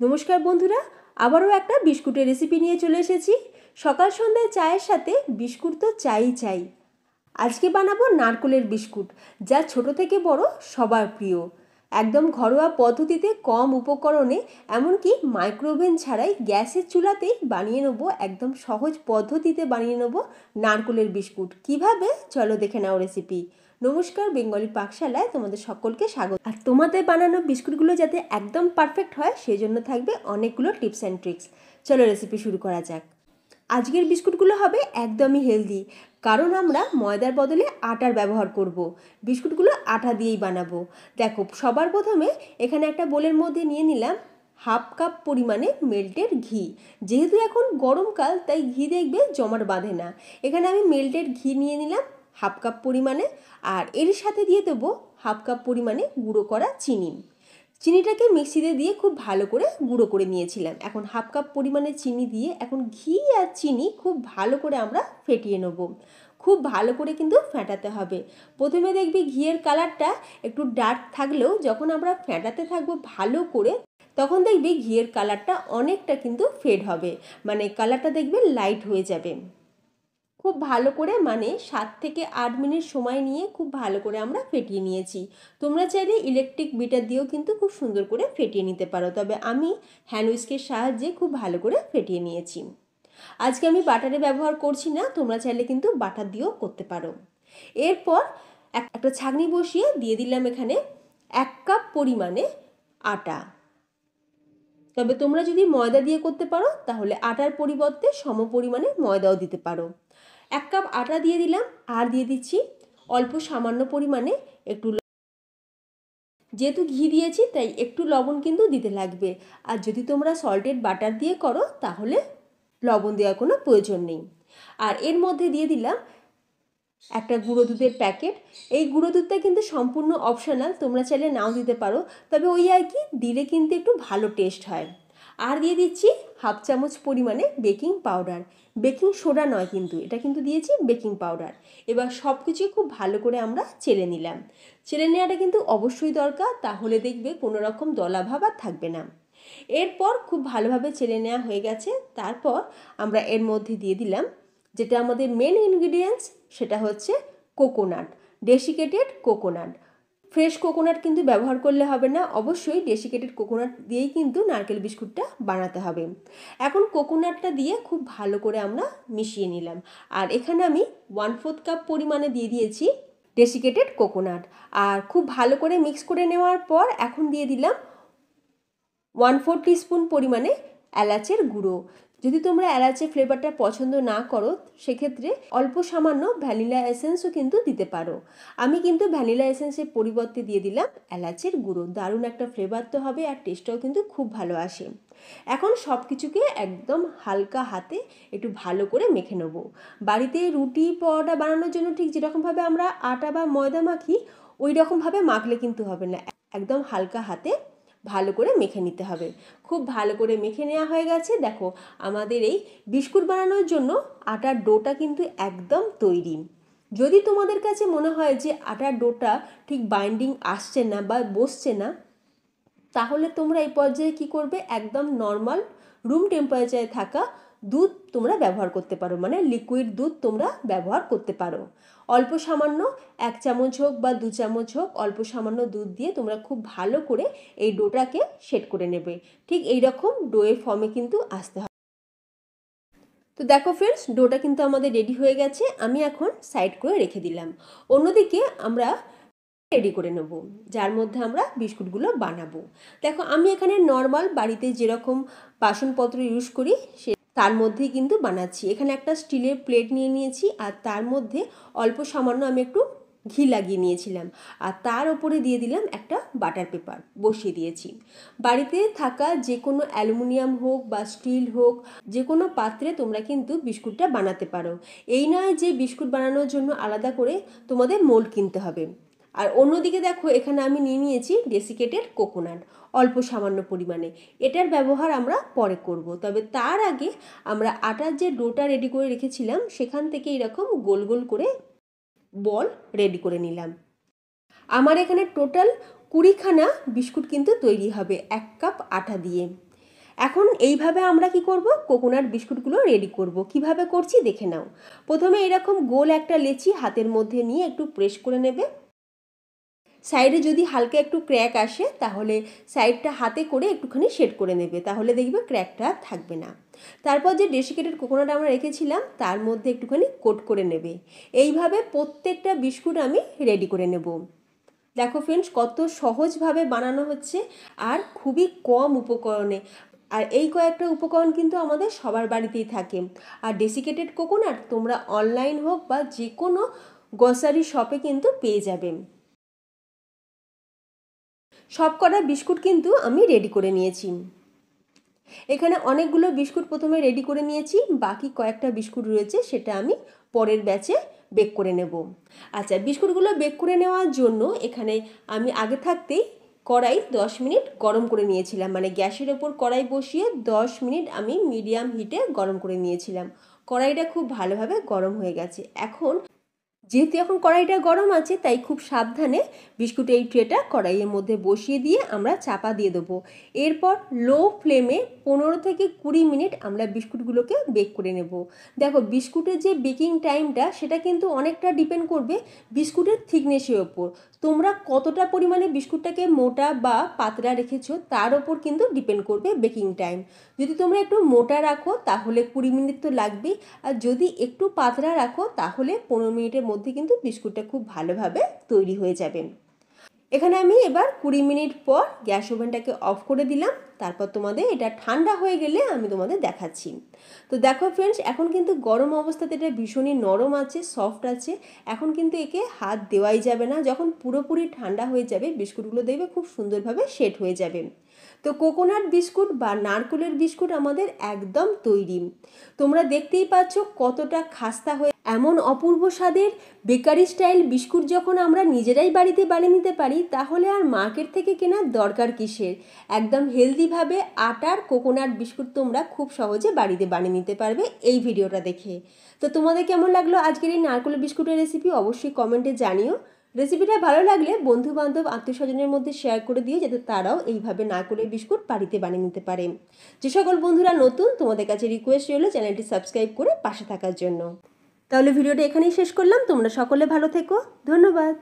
নমস্কার বন্ধুরা, আবারও একটা বিস্কুটের রেসিপি নিয়ে চলে এসেছি। সকাল সন্ধ্যায় চায়ের সাথে বিস্কুট তো চাই। আজকে বানাবো নারকেলের বিস্কুট, যা ছোট থেকে বড় সবার প্রিয়। একদম ঘরোয়া পদ্ধতিতে, কম উপকরণে, এমনকি মাইক্রোওভেন ছাড়াই গ্যাসের চুলাতেই বানিয়ে নেব। একদম সহজ পদ্ধতিতে বানিয়ে নেব নারকেলের বিস্কুট। কিভাবে, চলো দেখে নাও রেসিপি। নমস্কার, বেঙ্গলি পাকশালায় তোমাদের সকলকে স্বাগত। আর তোমাদের বানানো বিস্কুটগুলো যাতে একদম পারফেক্ট হয়, সেই জন্য থাকবে অনেকগুলো টিপস অ্যান্ড ট্রিক্স। চলো রেসিপি শুরু করা যাক। আজকের বিস্কুটগুলো হবে একদমই হেলদি, কারণ আমরা ময়দার বদলে আটার ব্যবহার করব। বিস্কুটগুলো আটা দিয়েই বানাবো। দেখো, সবার প্রথমে এখানে একটা বোলের মধ্যে নিয়ে নিলাম হাফ কাপ পরিমাণে মেল্টেড ঘি। যেহেতু এখন গরমকাল, তাই ঘি দেখবে জমাট বাঁধে না। এখানে আমি মেল্টেড ঘি নিয়ে নিলাম হাফ কাপ পরিমাণে, আর এর সাথে দিয়ে দেবো হাফ কাপ পরিমাণে গুঁড়ো করা চিনি। চিনিটাকে মিক্সিতে দিয়ে খুব ভালো করে গুঁড়ো করে নিয়েছিলাম। এখন হাফ কাপ পরিমাণে চিনি দিয়ে এখন ঘি আর চিনি খুব ভালো করে আমরা ফেটিয়ে নেব। খুব ভালো করে কিন্তু ফেটাতে হবে। প্রথমে দেখবি ঘিয়ের কালারটা একটু ডার্ক থাকলেও যখন আমরা ফেটাতে থাকবো ভালো করে, তখন দেখবি ঘিয়ের কালারটা অনেকটা কিন্তু ফেড হবে, মানে কালারটা দেখবে লাইট হয়ে যাবে। খুব ভালো করে, মানে 7 থেকে 8 মিনিট সময় নিয়ে খুব ভালো করে আমরা ফেটিয়ে নিয়েছি। তোমরা চাইলে ইলেকট্রিক বিটার দিয়েও কিন্তু খুব সুন্দর করে ফেটিয়ে নিতে পারো, তবে আমি হ্যান্ড উইস্কের সাহায্যে খুব ভালো করে ফেটিয়ে নিয়েছি। আজকে আমি বাটারে ব্যবহার করছি না, তোমরা চাইলে কিন্তু বাটার দিয়েও করতে পারো। এরপর একটা ছাঁকনি বসিয়ে দিয়ে দিলাম এখানে 1 কাপ পরিমাণে আটা। তবে তোমরা যদি ময়দা দিয়ে করতে পারো, তাহলে আটার পরিবর্তে সম পরিমাণে ময়দাও দিতে পারো। 1 কাপ আটা দিয়ে দিলাম, আর দিয়ে দিচ্ছি অল্প সামান্য পরিমাণে একটু, যেহেতু ঘি দিয়েছি তাই একটু লবণ কিন্তু দিতে লাগবে। আর যদি তোমরা সল্টেড বাটার দিয়ে করো, তাহলে লবণ দেওয়ার কোনো প্রয়োজন নেই। আর এর মধ্যে দিয়ে দিলাম একটা গুঁড়ো দুধের প্যাকেট। এই গুঁড়ো দুধটা কিন্তু সম্পূর্ণ অপশনাল, তোমরা চাইলে নাও দিতে পারো, তবে ওই আর কি, দিলে কিন্তু একটু ভালো টেস্ট হয়। আর দিয়ে দিচ্ছি হাফ চামচ পরিমাণে বেকিং পাউডার। বেকিং সোডা নয় কিন্তু, এটা কিন্তু দিয়েছি বেকিং পাউডার। এবার সব কিছুই খুব ভালো করে আমরা চেলে নিলাম। চেলে নেওয়াটা কিন্তু অবশ্যই দরকার, তাহলে দেখবে কোনো রকম দলাভাব আর থাকবে না। এরপর খুব ভালোভাবে চেলে নেওয়া হয়ে গেছে। তারপর আমরা এর মধ্যে দিয়ে দিলাম যেটা আমাদের মেন ইনগ্রিডিয়েন্টস, সেটা হচ্ছে coconut, desiccated coconut. Fresh coconut কিন্তু ব্যবহার করলে হবে না, অবশ্যই ডেসিকেটেড কোকোনাট দিয়েই কিন্তু নারকেল বিস্কুটটা বানাতে হবে। এখন কোকোনাটটা দিয়ে খুব ভালো করে আমরা মিশিয়ে নিলাম। আর এখানে আমি 1/4 কাপ পরিমাণে দিয়ে দিয়েছি ডেসিকেটেড কোকোনাট। আর খুব ভালো করে মিক্স করে নেওয়ার পর এখন দিয়ে দিলাম 1/4 টিস্পুন পরিমাণে এলাচের গুঁড়ো। যদি তোমরা এলাচের ফ্লেভারটা পছন্দ না করো, সেক্ষেত্রে অল্প সামান্য ভ্যানিলা এসেন্সও কিন্তু দিতে পারো। আমি কিন্তু ভ্যানিলা এসেন্সের পরিবর্তে দিয়ে দিলাম এলাচের গুঁড়ো। দারুণ একটা ফ্লেভার তো হবে, আর টেস্টটাও কিন্তু খুব ভালো আসে। এখন সব কিছুকে একদম হালকা হাতে একটু ভালো করে মেখে নেব। বাড়িতে রুটি পরোটা বানানোর জন্য ঠিক যেরকমভাবে আমরা আটা বা ময়দা মাখি, ওই রকমভাবে মাখলে কিন্তু হবে না। একদম হালকা হাতে ভালো করে মেখে নিতে হবে। খুব ভালো করে মেখে নেওয়া হয়ে গেছে। দেখো, আমাদের এই বিস্কুট বানানোর জন্য আটার ডোটা কিন্তু একদম তৈরি। যদি তোমাদের কাছে মনে হয় যে আটার ডোটা ঠিক বাইন্ডিং আসছে না বা বসছে না, তাহলে তোমরা এই পর্যায়ে কি করবে, একদম নর্মাল রুম টেম্পারেচারে থাকা দুধ তোমরা ব্যবহার করতে পারো, মানে লিকুইড দুধ তোমরা ব্যবহার করতে পারো। অল্প সামান্য 1 চামচ হোক বা 2 চামচ হোক, অল্প সামান্য দুধ দিয়ে তোমরা খুব ভালো করে এই ডোটাকে সেট করে নেবে। ঠিক এই রকম ডোয়ের ফর্মে কিন্তু আসতে হবে। তো দেখো ফ্রেন্ডস, ডোটা কিন্তু আমাদের রেডি হয়ে গেছে। আমি এখন সাইড করে রেখে দিলাম। অন্যদিকে আমরা রেডি করে নেব, যার মধ্যে আমরা বিস্কুটগুলো বানাবো। দেখো, আমি এখানে নর্মাল বাড়িতে যেরকম বাসনপত্র ইউজ করি তার মধ্যেই কিন্তু বানাচ্ছি। এখানে একটা স্টিলের প্লেট নিয়ে নিয়েছি, আর তার মধ্যে অল্প সামান্য আমি একটু ঘি লাগিয়ে নিয়েছিলাম, আর তার ওপরে দিয়ে দিলাম একটা বাটার পেপার বসিয়ে দিয়েছি। বাড়িতে থাকা যে কোনো অ্যালুমিনিয়াম হোক বা স্টিল হোক, যে কোনো পাত্রে তোমরা কিন্তু বিস্কুটটা বানাতে পারো। এই নয় যে বিস্কুট বানানোর জন্য আলাদা করে তোমাদের মোল্ড কিনতে হবে। আর অন্যদিকে দেখো, এখানে আমি নিয়ে নিয়েছি ডেসিকেটেড কোকোনাট অল্প সামান্য পরিমাণে। এটার ব্যবহার আমরা পরে করব, তবে তার আগে আমরা আটার যে ডোটা রেডি করে রেখেছিলাম, সেখান থেকে এরকম গোল গোল করে বল রেডি করে নিলাম। আমার এখানে টোটাল 20খানা বিস্কুট কিন্তু তৈরি হবে 1 কাপ আটা দিয়ে। এখন এইভাবে আমরা কি করব, কোকোনাট বিস্কুটগুলো রেডি করব। কিভাবে করছি দেখে নাও। প্রথমে এরকম গোল একটা লেচি হাতের মধ্যে নিয়ে একটু প্রেস করে নেবে। সাইডে যদি হালকা একটু ক্র্যাক আসে তাহলে সাইডটা হাতে করে একটুখানি সেট করে নেবে, তাহলে দেখবে ক্র্যাকটা থাকবে না। তারপর যে ডেসিকেটেড কোকোনাট আমরা রেখেছিলাম তার মধ্যে একটুখানি কোট করে নেবে। এইভাবে প্রত্যেকটা বিস্কুট আমি রেডি করে নেব। দেখো ফ্রেন্ডস, কত সহজভাবে বানানো হচ্ছে আর খুবই কম উপকরণে। আর এই কয়েকটা উপকরণ কিন্তু আমাদের সবার বাড়িতেই থাকে। আর ডেসিকেটেড কোকোনাট তোমরা অনলাইন হোক বা যে কোনো গ্রসারি শপে কিন্তু পেয়ে যাবে। সব কটা বিস্কুট কিন্তু আমি রেডি করে নিয়েছি। এখানে অনেকগুলো বিস্কুট প্রথমে রেডি করে নিয়েছি, বাকি কয়েকটা বিস্কুট রয়েছে সেটা আমি পরের ব্যাচে বেক করে নেব। আচ্ছা, বিস্কুটগুলো বেক করে নেওয়ার জন্য এখানে আমি আগে থাকতেই কড়াই 10 মিনিট গরম করে নিয়েছিলাম, মানে গ্যাসের ওপর কড়াই বসিয়ে 10 মিনিট আমি মিডিয়াম হিটে গরম করে নিয়েছিলাম। কড়াইটা খুব ভালোভাবে গরম হয়ে গেছে। যেহেতু এখন কড়াইটা গরম আছে তাই খুব সাবধানে বিস্কুটের এই ট্রেটা কড়াইয়ের মধ্যে বসিয়ে দিয়ে আমরা চাপা দিয়ে দেবো। এরপর লো ফ্লেমে 15 থেকে 20 মিনিট আমরা বিস্কুটগুলোকে বেক করে নেব। দেখো, বিস্কুটের যে বেকিং টাইমটা সেটা কিন্তু অনেকটা ডিপেন্ড করবে বিস্কুটের থিকনেসের ওপর। তোমরা কতটা পরিমাণে বিস্কুটটাকে মোটা বা পাতলা রেখেছো তার ওপর কিন্তু ডিপেন্ড করবে বেকিং টাইম। যদি তোমরা একটু মোটা রাখো তাহলে 20 মিনিট তো লাগবেই, আর যদি একটু পাতলা রাখো তাহলে 15 মিনিটের মধ্যে কিন্তু বিস্কুটটা খুব ভালোভাবে তৈরি হয়ে যাবে। এখানে আমি এবার 20 মিনিট পর গ্যাস ওভেনটাকে অফ করে দিলাম। তারপর তোমাদের এটা ঠান্ডা হয়ে গেলে আমি তোমাদের দেখাচ্ছি। তো দেখো ফ্রেন্ডস, এখন কিন্তু গরম অবস্থাতে এটা ভীষণই নরম আছে, সফট আছে। এখন কিন্তু একে হাত দেওয়াই যাবে না। যখন পুরোপুরি ঠান্ডা হয়ে যাবে বিস্কুটগুলো দেখবে খুব সুন্দরভাবে সেট হয়ে যাবে। তো কোকোনাট বিস্কুট বা নারকেলের বিস্কুট আমাদের একদম তৈরি। তোমরা দেখতেই পাচ্ছ কতটা খাস্তা হয়ে। এমন অপূর্ব স্বাদের বেকারি স্টাইল বিস্কুট যখন আমরা নিজেরাই বাড়িতে বানিয়ে নিতে পারি তাহলে আর মার্কেট থেকে কেনার দরকার কিসের। একদম হেলদিভাবে আটার কোকোনাট বিস্কুট তোমরা খুব সহজে বাড়িতে বানিয়ে নিতে পারবে এই ভিডিওটা দেখে। তো তোমাদের কেমন লাগলো আজকের এই নারকেলের বিস্কুটের রেসিপি অবশ্যই কমেন্টে জানিও। রেসিপিটা ভালো লাগলে বন্ধু বান্ধব আত্মীয় স্বজনের মধ্যে শেয়ার করে দিও, যাতে তারাও এইভাবে নারকেলের বিস্কুট বাড়িতে বানিয়ে নিতে পারে। যে সকল বন্ধুরা নতুন, তোমাদের কাছে রিকোয়েস্ট রইল চ্যানেলটি সাবস্ক্রাইব করে পাশে থাকার জন্য। তাহলে ভিডিওটা এখানেই শেষ করলাম। তোমরা সকলে ভালো থেকো। ধন্যবাদ।